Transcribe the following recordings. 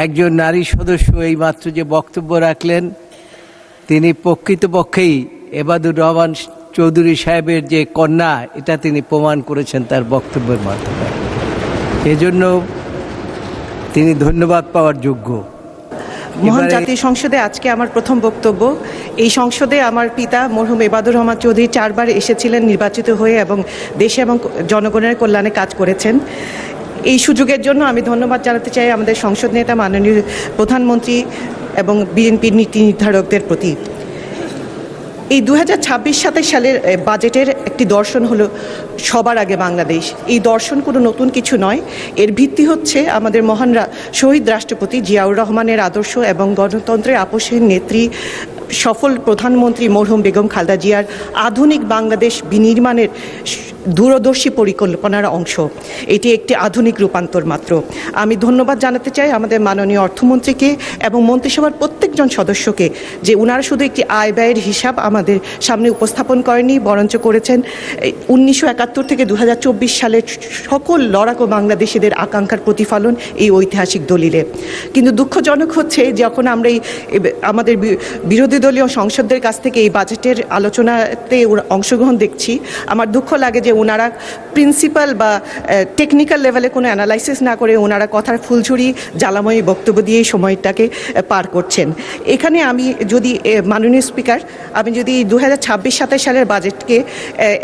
একজন নারী সদস্য এই মাত্র যে বক্তব্য রাখলেন, তিনি প্রকৃতপক্ষেই এবাদুর রহমান চৌধুরী সাহেবের যে কন্যা, এটা তিনি প্রমাণ করেছেন তার বক্তব্যের মাধ্যমে। এজন্য তিনি ধন্যবাদ পাওয়ার যোগ্য। মহান জাতীয় সংসদে আজকে আমার প্রথম বক্তব্য। এই সংসদে আমার পিতা মরহুম এবাদুর রহমান চৌধুরী 4 বার এসেছিলেন নির্বাচিত হয়ে এবং দেশে এবং জনগণের কল্যাণে কাজ করেছেন। এই সুযোগের জন্য আমি ধন্যবাদ জানাতে চাই আমাদের সংসদ নেতা মাননীয় প্রধানমন্ত্রী এবং বিএনপির নীতি নির্ধারকদের প্রতি। এই 2026-27 সালের বাজেটের একটি দর্শন হলো সবার আগে বাংলাদেশ। এই দর্শন কোনো নতুন কিছু নয়, এর ভিত্তি হচ্ছে আমাদের মহান শহীদ রাষ্ট্রপতি জিয়াউর রহমানের আদর্শ এবং গণতন্ত্রের আপোষহীন নেত্রী সফল প্রধানমন্ত্রী মরহুম বেগম খালেদা জিয়ার আধুনিক বাংলাদেশ বিনির্মাণের দূরদর্শী পরিকল্পনার অংশ। এটি একটি আধুনিক রূপান্তর মাত্র। আমি ধন্যবাদ জানাতে চাই আমাদের মাননীয় অর্থমন্ত্রীকে এবং মন্ত্রিসভার প্রত্যেকজন সদস্যকে যে ওনারা শুধু একটি আয় ব্যয়ের হিসাব আমাদের সামনে উপস্থাপন করেনি, বরঞ্চ করেছেন 1971 থেকে 2024 সালের সকল লড়াকু বাংলাদেশিদের আকাঙ্ক্ষার প্রতিফলন এই ঐতিহাসিক দলিলে। কিন্তু দুঃখজনক হচ্ছে যখন আমরা আমাদের বিরোধী দলীয় সংসদদের কাছ থেকে এই বাজেটের আলোচনাতে অংশগ্রহণ দেখছি, আমার দুঃখ লাগে যে ওনারা প্রিন্সিপাল বা টেকনিক্যাল লেভেলে কোনো অ্যানালাইসিস না করে ওনারা কথার ফুলঝুরি জ্বালাময়ী বক্তব্য দিয়ে সময়টাকে পার করছেন। এখানে আমি যদি মাননীয় স্পিকার, আমি যদি 2026-27 সালের বাজেটকে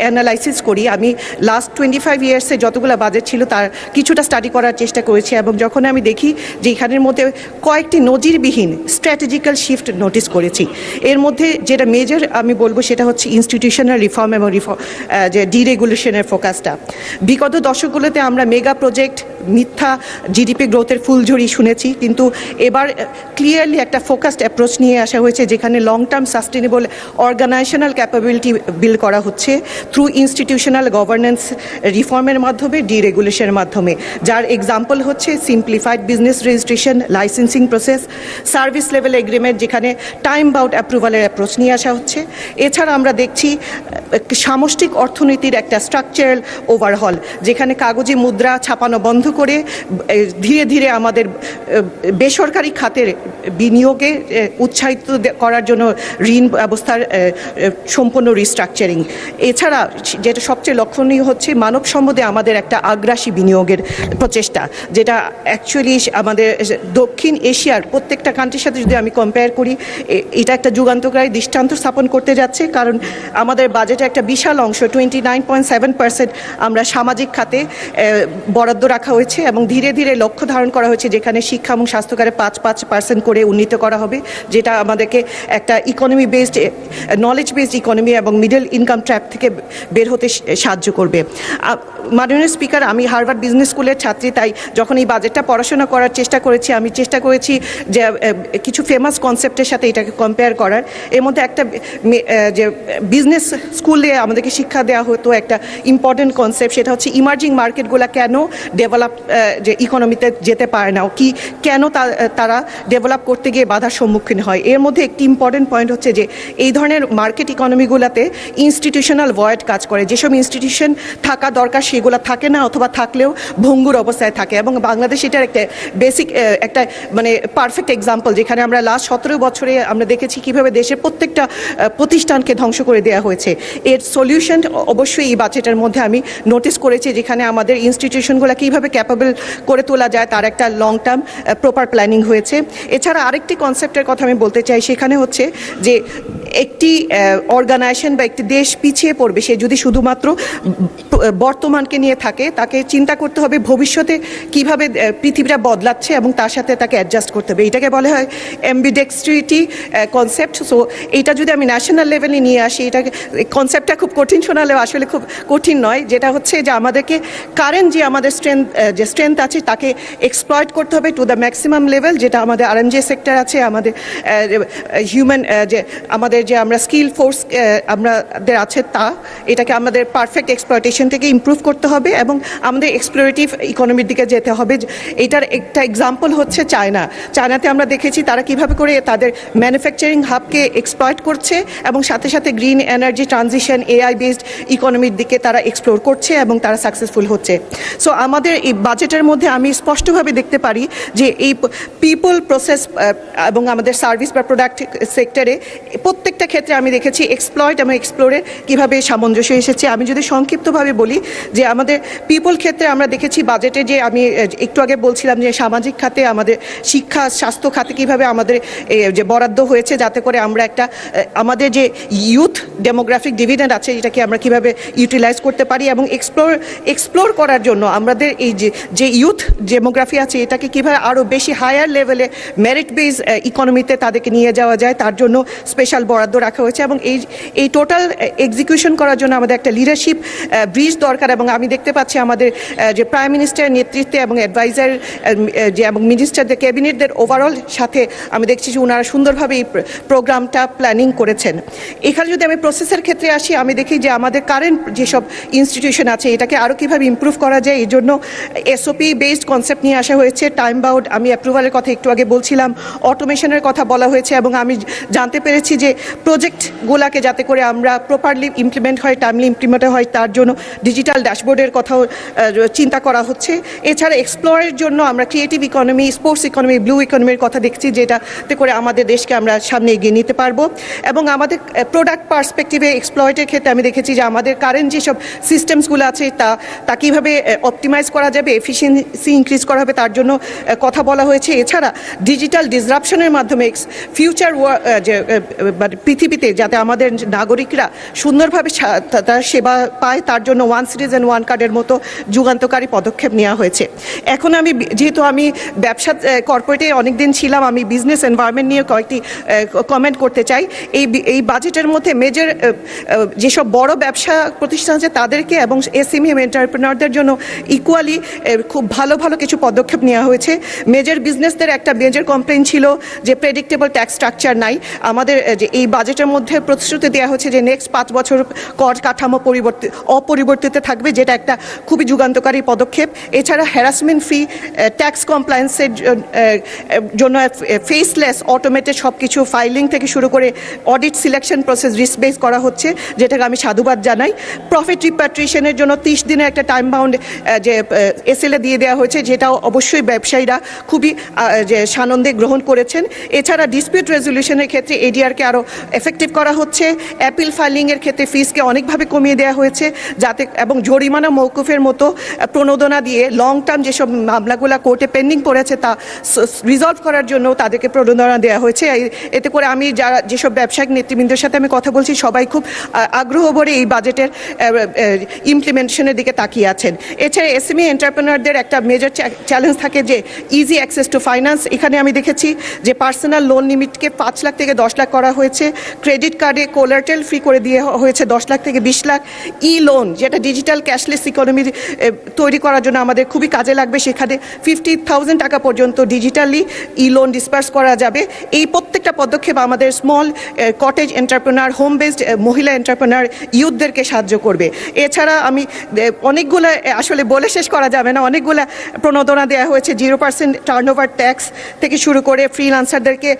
অ্যানালাইসিস করি, আমি লাস্ট 25 ইয়ার্সে যতগুলো বাজেট ছিল তার কিছুটা স্টাডি করার চেষ্টা করেছি এবং যখন আমি দেখি যে এখানের মধ্যে কয়েকটি নজিরবিহীন স্ট্র্যাটেজিক্যাল শিফট নোটিস করেছি। এর মধ্যে যেটা মেজর আমি বলবো সেটা হচ্ছে ইনস্টিটিউশনাল রিফর্ম এবং যে ডিরেগুলেশনের ফোকাসটা। বিগত দশকগুলোতে আমরা মেগা প্রজেক্ট, মিথ্যা জিডিপি গ্রোথের ফুলঝুরি শুনেছি, কিন্তু এবার ক্লিয়ারলি একটা ফোকাসড অ্যাপ্রোচ নিয়ে আসা হয়েছে যেখানে long term sustainable organisational capability build করা হচ্ছে থ্রু ইনস্টিটিউশনাল গভর্নেন্স রিফর্মের মাধ্যমে, ডিরেগুলেশনের মাধ্যমে, যার এক্সাম্পল হচ্ছে simplified business registration, licensing process, service level agreement যেখানে টাইম বাউন্ড অ্যাপ্রুভালের অ্যাপ্রোচ নিয়ে আসা হচ্ছে। এছাড়া আমরা দেখছি সামষ্টিক অর্থনীতির একটা স্ট্রাকচারাল ওভারহল যেখানে কাগজে মুদ্রা ছাপানো বন্ধ করে ধীরে ধীরে আমাদের বেসরকারি খাতের বিনিয়োগে উৎসাহিত করার জন্য ঋণ ব্যবস্থার সম্পূর্ণ রিস্ট্রাকচারিং। এছাড়া যেটা সবচেয়ে লক্ষণীয় হচ্ছে মানব সম্পদে আমাদের একটা আগ্রাসী বিনিয়োগের প্রচেষ্টা, যেটা অ্যাকচুয়ালি আমাদের দক্ষিণ এশিয়ার প্রত্যেকটা কান্ট্রির সাথে যদি আমি কম্পেয়ার করি, এটা একটা যুগান্তকারী দৃষ্টান্ত স্থাপন করতে যাচ্ছে। কারণ আমাদের বাজেটে একটা বিশাল অংশ 29.7% আমরা সামাজিক খাতে বরাদ্দ রাখা হয়েছে এবং ধীরে ধীরে লক্ষ্য ধারণ করা হয়েছে যেখানে শিক্ষা এবং স্বাস্থ্যকারে 5% করে উন্নীত করা হবে, যেটা আমাদেরকে একটা economy based, knowledge based economy এবং মিডল ইনকাম ট্র্যাপ থেকে বের হতে সাহায্য করবে। মাননীয় স্পিকার, আমি হার্ভার্ড বিজনেস স্কুলের ছাত্রী, তাই যখন এই বাজেটটা পড়াশোনা করার চেষ্টা করেছি আমি চেষ্টা করেছি যে কিছু ফেমাস কনসেপ্টের সাথে এটাকে কম্পেয়ার করার। এর মধ্যে একটা যে বিজনেস স্কুলে আমাদেরকে শিক্ষা দেওয়া হতো একটা ইম্পর্টেন্ট কনসেপ্ট, সেটা হচ্ছে ইমার্জিং মার্কেটগুলো কেন ডেভেলপ যে ইকোনমিতে যেতে পারে না, কি কেন তারা ডেভেলপ করতে গিয়ে বাধার সম্মুখীন হয়। এর মধ্যে একটি ইম্পর্টেন্ট পয়েন্ট হচ্ছে যে এই ধরনের মার্কেট ইকোনমিগুলোতে ইনস্টিটিউশনাল ভয়েড কাজ করে, যেসব ইনস্টিটিউশন থাকা দরকার সেগুলো থাকে না অথবা থাকলেও ভঙ্গুর অবস্থায় থাকে। এবং বাংলাদেশ এটার একটা বেসিক একটা মানে পারফেক্ট এক্সাম্পল, যেখানে আমরা লাস্ট 17 বছরে আমরা দেখেছি কীভাবে দেশের প্রত্যেকটা প্রতিষ্ঠানকে ধ্বংস করে দেওয়া হয়েছে। এর সলিউশন অবশ্যই এই বাজেটের মধ্যে আমি নোটিস করেছি, যেখানে আমাদের ইনস্টিটিউশনগুলো কীভাবে ক্যাপাবল করে তোলা যায় তার একটা লং টার্ম প্রপার প্ল্যানিং হয়েছে। এছাড়া আরেকটি কনসেপ্টের কথা আমি বলতে চাই, সেখানে হচ্ছে যে একটি অর্গানাইজেশন বা একটি দেশ পিছিয়ে পড়বে সে যদি শুধুমাত্র বর্তমানকে নিয়ে থাকে, তাকে চিন্তা করতে হবে ভবিষ্যতে কিভাবে পৃথিবীটা বদলাচ্ছে এবং তার সাথে তাকে অ্যাডজাস্ট করতে হবে। এটাকে বলা হয় অ্যাম্বিডেক্সট্রিটি কনসেপ্ট। সো এইটা যদি আমি ন্যাশনাল লেভেলে নিয়ে আসি, এটাকে কনসেপ্টটা খুব কঠিন শোনালেও আসলে খুব কঠিন নয়, যেটা হচ্ছে যে আমাদেরকে কারেন্ট যে আমাদের স্ট্রেংথ আছে তাকে এক্সপ্লয়েট করতে হবে টু দ্য ম্যাক্সিমাম লেভেল, যেটা আমাদের আরএমজে সেক্টর আছে, আমাদের হিউম্যান যে আমাদের যে আমরা স্কিল ফোর্স আমাদের আছে এটাকে আমাদের পারফেক্ট এক্সপ্লয়টেশন থেকে ইমপ্রুভ করতে হবে এবং আমাদের এক্সপ্লোরেটিভ ইকোনমির দিকে যেতে হবে। এটার একটা এক্সাম্পল হচ্ছে চায়নাতে আমরা দেখেছি তারা কিভাবে করে তাদের ম্যানুফ্যাকচারিং হাবকে এক্সপ্লয়েট করছে এবং সাথে সাথে green energy transition, AI based ইকোনমির দিকে কে তারা এক্সপ্লোর করছে এবং তারা সাকসেসফুল হচ্ছে। সো আমাদের এই বাজেটের মধ্যে আমি স্পষ্টভাবে দেখতে পারি যে এই পিপল প্রসেস এবং আমাদের সার্ভিস বা প্রোডাক্ট সেক্টরে প্রত্যেকটা ক্ষেত্রে আমি দেখেছি এক্সপ্লয়েট এবং এক্সপ্লোরে কীভাবে সামঞ্জস্য এসেছে। আমি যদি সংক্ষিপ্তভাবে বলি যে আমাদের পিপল ক্ষেত্রে আমরা দেখেছি বাজেটে যে আমি একটু আগে বলছিলাম যে সামাজিক খাতে আমাদের শিক্ষা স্বাস্থ্য খাতে কীভাবে আমাদের যে বরাদ্দ হয়েছে যাতে করে আমরা একটা আমাদের যে ইউথ ডেমোগ্রাফিক ডিভিডেন্ড আছে এটাকে আমরা কীভাবে ইউটিলাইজ করতে পারি এবং এক্সপ্লোর করার জন্য আমাদের এই যে ইউথ ডেমোগ্রাফি আছে এটাকে কীভাবে আরও বেশি হায়ার লেভেলে মেরিট বেস ইকোনমিতে তাদেরকে নিয়ে যাওয়া যায় তার জন্য স্পেশাল বরাদ্দ রাখা হয়েছে এবং এই টোটাল এক্সিকিউশন করার জন্য আমাদের একটা লিডারশিপ ব্রিজ দরকার। এবং আমি দেখতে পাচ্ছি আমাদের যে প্রাইম মিনিস্টারের নেতৃত্বে এবং অ্যাডভাইজার যে এবং মিনিস্টারদের ক্যাবিনেটদের ওভারঅল সাথে আমি দেখছি যে ওনারা সুন্দরভাবে এই প্রোগ্রামটা প্ল্যানিং করেছেন। এখানে যদি আমি প্রসেসের ক্ষেত্রে আসি আমি দেখি যে আমাদের কারেন্ট যেসব ইনস্টিটিউশন আছে এটাকে আরও কীভাবে ইমপ্রুভ করা যায় এই জন্য এসওপি বেসড কনসেপ্ট নিয়ে আসা হয়েছে। টাইম বাউন্ড আমি অ্যাপ্রুভালের কথা একটু আগে বলছিলাম, অটোমেশনের কথা বলা হয়েছে এবং আমি জানতে পেরেছি যে প্রজেক্টগুলোকে যাতে করে আমরা প্রপারলি ইমপ্লিমেন্ট হয় টাইমলি ইমপ্লিমেন্ট হয় তার জন্য ডিজিটাল ড্যাশবোর্ডের কথাও চিন্তা করা হচ্ছে। এছাড়া এক্সপ্লোরের জন্য আমরা creative economy sports economy blue ইকোনমির কথা দেখছি যেটাতে করে আমাদের দেশকে আমরা সামনে এগিয়ে নিতে পারবো। এবং আমাদের প্রোডাক্ট পার্সপেক্টিভে এক্সপ্লয়েটের ক্ষেত্রে আমি দেখেছি যে আমাদের কারেন্ট যেসব সিস্টেমসগুলো আছে তা কীভাবে অপটিমাইজ করা যাবে এফিসিয়েন্সি ইনক্রিজ করা হবে তার জন্য কথা বলা হয়েছে। এছাড়া ডিজিটাল ডিসরাপশনের মাধ্যমে ফিউচার মানে পৃথিবীতে যাতে আমাদের নাগরিকরা সুন্দরভাবে তার সেবা পায় তার জন্য ওয়ান সিটিজেন ওয়ান কার্ডের মতো যুগান্তকারী পদক্ষেপ নেওয়া হয়েছে। এখন আমি যেহেতু আমি ব্যবসা কর্পোরেটে অনেকদিন ছিলাম আমি বিজনেস এনভায়রনমেন্ট নিয়ে কয়েকটি কমেন্ট করতে চাই। এই বাজেটের মধ্যে মেজর যেসব বড় ব্যবসা প্রতিষ্ঠান আছে তাদেরকে এবং এসএমই এন্টারপ্রেনারদের জন্য ইকুয়ালি খুব ভালো ভালো কিছু পদক্ষেপ নেওয়া হয়েছে। মেজর বিজনেসদের একটা মেজর কমপ্লেইন ছিল যে প্রেডিক্টেবল ট্যাক্স স্ট্রাকচার নাই। আমাদের যে এই বাজেটের মধ্যে প্রতিশ্রুতি দেওয়া হচ্ছে যে নেক্সট 5 বছর কর কাঠামো অপরিবর্তিত থাকবে যেটা একটা খুবই যুগান্তকারী পদক্ষেপ। এছাড়া হ্যারাসমেন্ট ফি ট্যাক্স কমপ্লায়েন্সের জন্য ফেসলেস অটোমেটেড সব কিছু ফাইলিং থেকে শুরু করে audit selection process risk base করা হচ্ছে যেটাকে আমি সাধুবাদ জানাই। প্রফিট রিপ্যাট্রিয়েশনের জন্য 30 দিনের একটা টাইম বাউন্ড যে এসএলএ দিয়ে দেওয়া হয়েছে যেটাও অবশ্যই ব্যবসায়ীরা খুবই যে সানন্দে গ্রহণ করেছেন। এছাড়া ডিসপিউট রেজলিউশনের ক্ষেত্রে এডিআরকে আরও এফেক্টিভ করা হচ্ছে। অ্যাপিল ফাইলিংয়ের ক্ষেত্রে ফিসকে অনেকভাবে কমিয়ে দেওয়া হয়েছে যাতে এবং জরিমানা মৌকুফের মতো প্রণোদনা দিয়ে লং টার্ম যেসব মামলাগুলো কোর্টে পেন্ডিং পড়েছে তা রিজলভ করার জন্য তাদেরকে প্রণোদনা দেওয়া হয়েছে। এতে করে আমি যারা যেসব ব্যবসায়িক নেতৃবৃন্দের সাথে আমি কথা বলছি সবাই খুব আগ্রহ ভরে এই বাজেটের ইমপ্লিমেন্টেশনের দিকে তাকিয়ে আছেন। এছাড়া এসএমই এন্টারপ্রেনারদের একটা মেজর চ্যালেঞ্জ থাকে যে ইজি অ্যাক্সেস টু ফাইন্যান্স। এখানে আমি দেখেছি যে পার্সোনাল লোন লিমিটকে 5 লাখ থেকে 10 লাখ করা হয়েছে। ক্রেডিট কার্ডে কোলাটেরাল ফ্রি করে দিয়ে হয়েছে 10 লাখ থেকে 20 লাখ। ই লোন যেটা ডিজিটাল ক্যাশলেস ইকোনমি তৈরি করার জন্য আমাদের খুবই কাজে লাগবে সেখানে 50,000 টাকা পর্যন্ত ডিজিটালি ই লোন ডিসপার্স করা যাবে। এই প্রত্যেকটা পদক্ষেপ আমাদের small cottage entrepreneur home based মহিলা এন্টারপ্রেনার ইউথদেরকে সাহায্য করবে। এছাড়া আমি অনেকগুলো আসলে বলে শেষ করা যাবে না অনেকগুলো প্রণোদনা দেওয়া হয়েছে। 0% টার্নওভার ট্যাক্স থেকে শুরু করে ফ্রিল্যান্সারদেরকে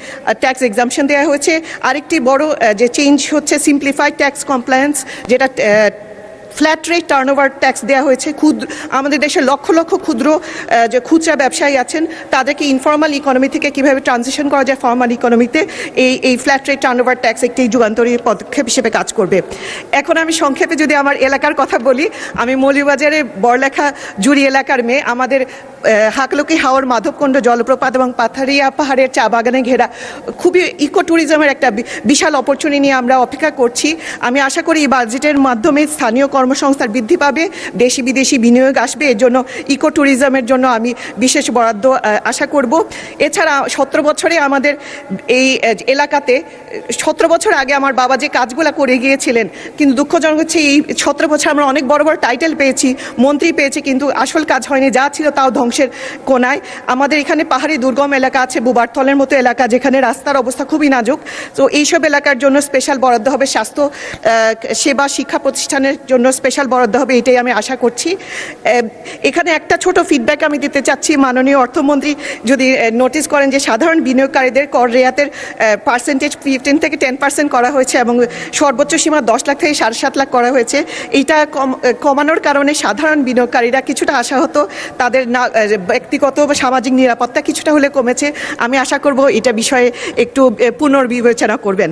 ট্যাক্স এক্সাম্পশন দেওয়া হয়েছে। আরেকটি বড় যে চেঞ্জ হচ্ছে সিম্পলিফাইড ট্যাক্স কমপ্লায়েন্স যেটা ফ্ল্যাট রেট টার্নওভার ট্যাক্স দেওয়া হয়েছে। আমাদের দেশে লক্ষ লক্ষ ক্ষুদ্র যে খুচরা ব্যবসায়ী আছেন তাদেরকে ইনফর্মাল ইকোনমি থেকে কীভাবে ট্রানজিশন করা যায় ফর্মাল ইকোনমিতে এই ফ্ল্যাট রেট টার্নওভার ট্যাক্স একটি যুগান্তরী পদক্ষেপ হিসেবে কাজ করবে। এখন আমি সংক্ষেপে যদি আমার এলাকার কথা বলি আমি মৌলভীবাজারের বড়লেখা জুড়ি এলাকার মেয়ে। আমাদের হাকলকি হাওর মাধবকুণ্ড জলপ্রপাত এবং পাথারিয়া পাহাড়ের চা বাগানে ঘেরা খুবই ইকো ট্যুরিজমের একটা বিশাল অপরচুনিটি নিয়ে আমরা অপেক্ষা করছি। আমি আশা করি এই বাজেটের মাধ্যমে স্থানীয় কর্মসংস্থান বৃদ্ধি পাবে, দেশি বিদেশি বিনিয়োগ আসবে। এর জন্য ইকো ট্যুরিজমের জন্য আমি বিশেষ বরাদ্দ আশা করব। এছাড়া 17 বছরে আমাদের এই এলাকাতে 17 বছর আগে আমার বাবা যে কাজগুলো করে গিয়েছিলেন কিন্তু দুঃখজনক হচ্ছে এই 17 বছর আমরা অনেক বড় বড় টাইটেল পেয়েছি মন্ত্রী পেয়েছি কিন্তু আসল কাজ হয়নি। যা ছিল তাও ধ্বংসের কোনায়। আমাদের এখানে পাহাড়ি দুর্গম এলাকা আছে বুবারতলের মতো এলাকা যেখানে রাস্তার অবস্থা খুবই নাজুক। তো এইসব এলাকার জন্য স্পেশাল বরাদ্দ হবে। স্বাস্থ্য সেবা শিক্ষা প্রতিষ্ঠানের জন্য স্পেশাল বরাদ্দ হবে, এটাই আমি আশা করছি। এখানে একটা ছোট ফিডব্যাক আমি দিতে চাচ্ছি, মাননীয় অর্থমন্ত্রী যদি নোটিস করেন যে সাধারণ বিনিয়োগকারীদের কর রেয়াতের পার্সেন্টেজ 15 থেকে 10% করা হয়েছে এবং সর্বোচ্চ সীমা 10 লাখ থেকে 7.5 লাখ করা হয়েছে। এইটা কমানোর কারণে সাধারণ বিনিয়োগকারীরা কিছুটা আশাহত, তাদের ব্যক্তিগত বা সামাজিক নিরাপত্তা কিছুটা হলে কমেছে। আমি আশা করব এটা বিষয়ে একটু পুনর্বিবেচনা করবেন।